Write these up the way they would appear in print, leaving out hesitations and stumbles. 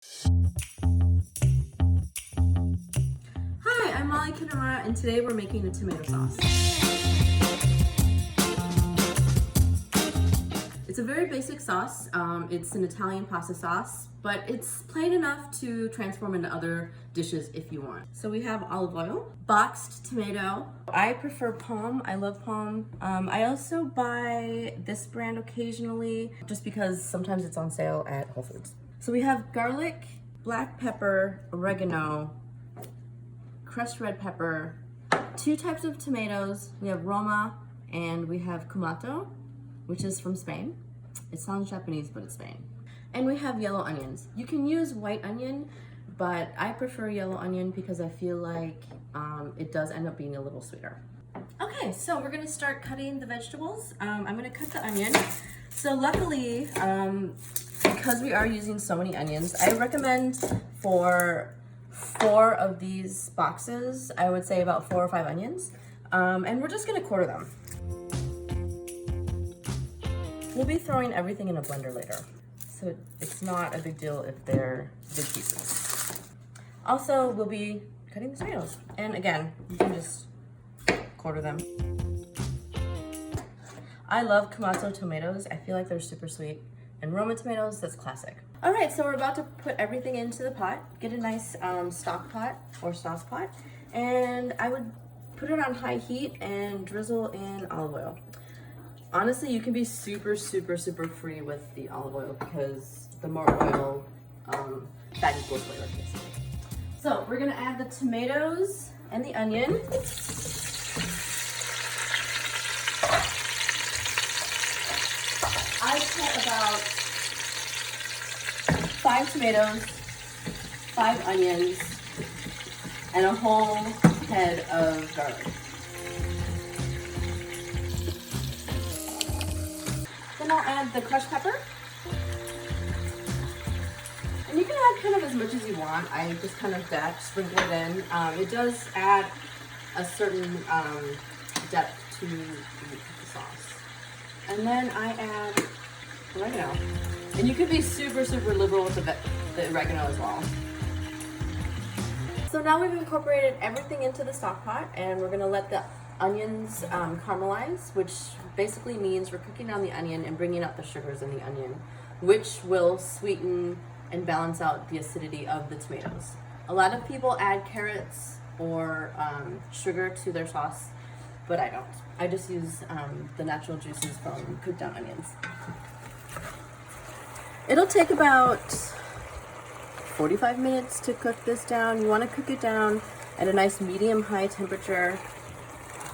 Hi, I'm Kitamura, and today we're making a tomato sauce. It's a very basic sauce. It's an Italian pasta sauce, but it's plain enough to transform into other dishes if you want. So we have olive oil, boxed tomato. I prefer Pomi. I love Pomi. I also buy this brand occasionally just because sometimes it's on sale at Whole Foods. So we have garlic, black pepper, oregano, crushed red pepper, 2 types of tomatoes. We have Roma and we have Kumato, which is from Spain. It sounds Japanese, but it's Spain. And we have yellow onions. You can use white onion, but I prefer yellow onion because I feel like it does end up being a little sweeter. Okay, so we're gonna start cutting the vegetables. I'm gonna cut the onion. So luckily, because we are using so many onions, I recommend for 4 of these boxes, I would say about 4 or 5 onions. And we're just gonna quarter them. We'll be throwing everything in a blender later, so it's not a big deal if they're big pieces. Also, we'll be cutting the tomatoes. And again, you can just quarter them. I love Kumato tomatoes. I feel like they're super sweet. And Roma tomatoes, that's classic. All right, so we're about to put everything into the pot. Get a nice stock pot or sauce pot. And I would put it on high heat and drizzle in olive oil. Honestly, you can be super free with the olive oil because the more oil, that equals flavor, basically. So we're gonna add the tomatoes and the onion. I cut about 5 tomatoes, 5 onions, and a whole head of garlic. Then I'll add the crushed pepper. And you can add kind of as much as you want. I just kind of sprinkle it in. It does add a certain depth to the sauce. And then I add oregano. And you can be super liberal with the oregano as well. So now we've incorporated everything into the stock pot, and we're gonna let the onions caramelize, which basically means we're cooking down the onion and bringing out the sugars in the onion, which will sweeten and balance out the acidity of the tomatoes. A lot of people add carrots or sugar to their sauce, but I don't. I just use the natural juices from cooked down onions. It'll take about 45 minutes to cook this down. You want to cook it down at a nice medium-high temperature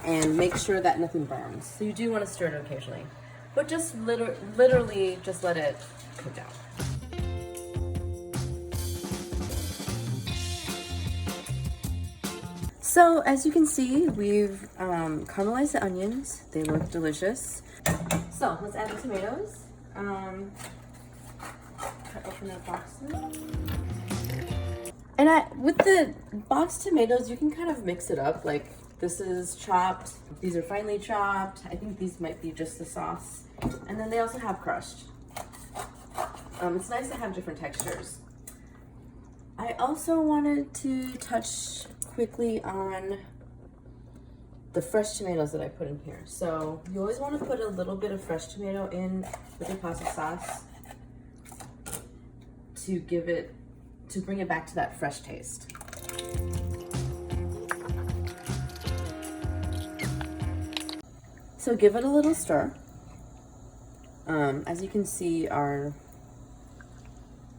and make sure that nothing burns. So you do want to stir it occasionally, but just literally just let it cook down. So as you can see, we've caramelized the onions. They look delicious. So let's add the tomatoes. Cut open that box. And with the boxed tomatoes, you can kind of mix it up. Like this is chopped, these are finely chopped. I think these might be just the sauce. And then they also have crushed. It's nice to have different textures. I also wanted to touch quickly on the fresh tomatoes that I put in here. So you always want to put a little bit of fresh tomato in with your pasta sauce to bring it back to that fresh taste. So give it a little stir. As you can see, our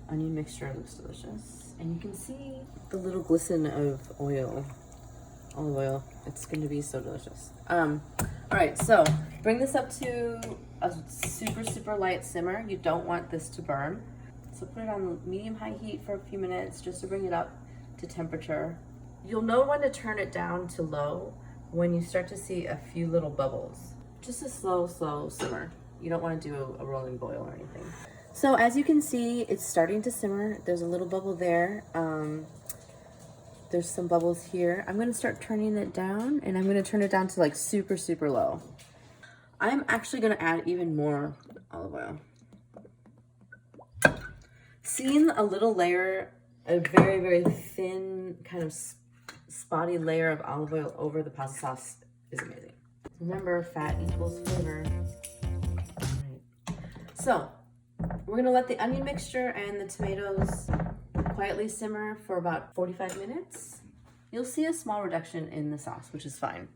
onion mixture looks delicious. And you can see the little glisten of olive oil. It's going to be so delicious. All right, so bring this up to a super light simmer. You don't want this to burn. So put it on medium-high heat for a few minutes just to bring it up to temperature. You'll know when to turn it down to low when you start to see a few little bubbles. Just a slow simmer. You don't want to do a rolling boil or anything. So as you can see, it's starting to simmer. There's a little bubble there. There's some bubbles here. I'm gonna start turning it down, and I'm gonna turn it down to like super low. I'm actually gonna add even more olive oil. Seeing a little layer, a very, very thin kind of spotty layer of olive oil over the pasta sauce is amazing. Remember, fat equals flavor. Right. So we're gonna let the onion mixture and the tomatoes quietly simmer for about 45 minutes. You'll see a small reduction in the sauce, which is fine.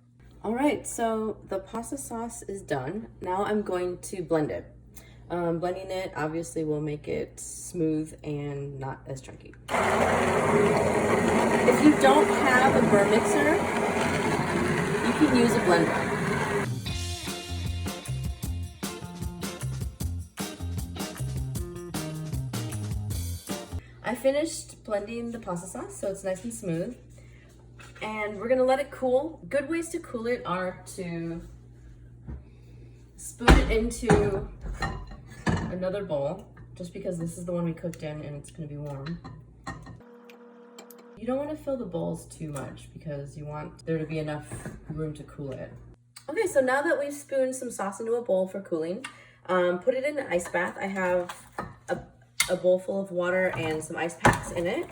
All right, so the pasta sauce is done. Now I'm going to blend it. Blending it obviously will make it smooth and not as chunky. If you don't have a burr mixer, you can use a blender. I finished blending the pasta sauce, so it's nice and smooth. And we're gonna let it cool. Good ways to cool it are to spoon it into another bowl, just because this is the one we cooked in and it's gonna be warm. You don't wanna fill the bowls too much because you want there to be enough room to cool it. Okay, so now that we've spooned some sauce into a bowl for cooling, put it in an ice bath. I have a bowl full of water and some ice packs in it.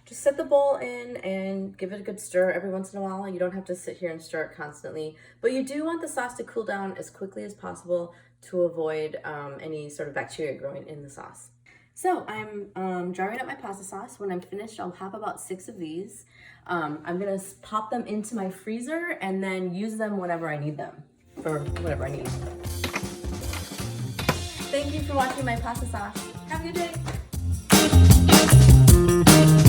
Just set the bowl in and give it a good stir every once in a while. You don't have to sit here and stir it constantly, but you do want the sauce to cool down as quickly as possible to avoid any sort of bacteria growing in the sauce. So I'm jarring up my pasta sauce. When I'm finished, I'll have about 6 of these. I'm gonna pop them into my freezer and then use them whenever I need them, for whatever I need. Thank you for watching my pasta sauce. Have a good day.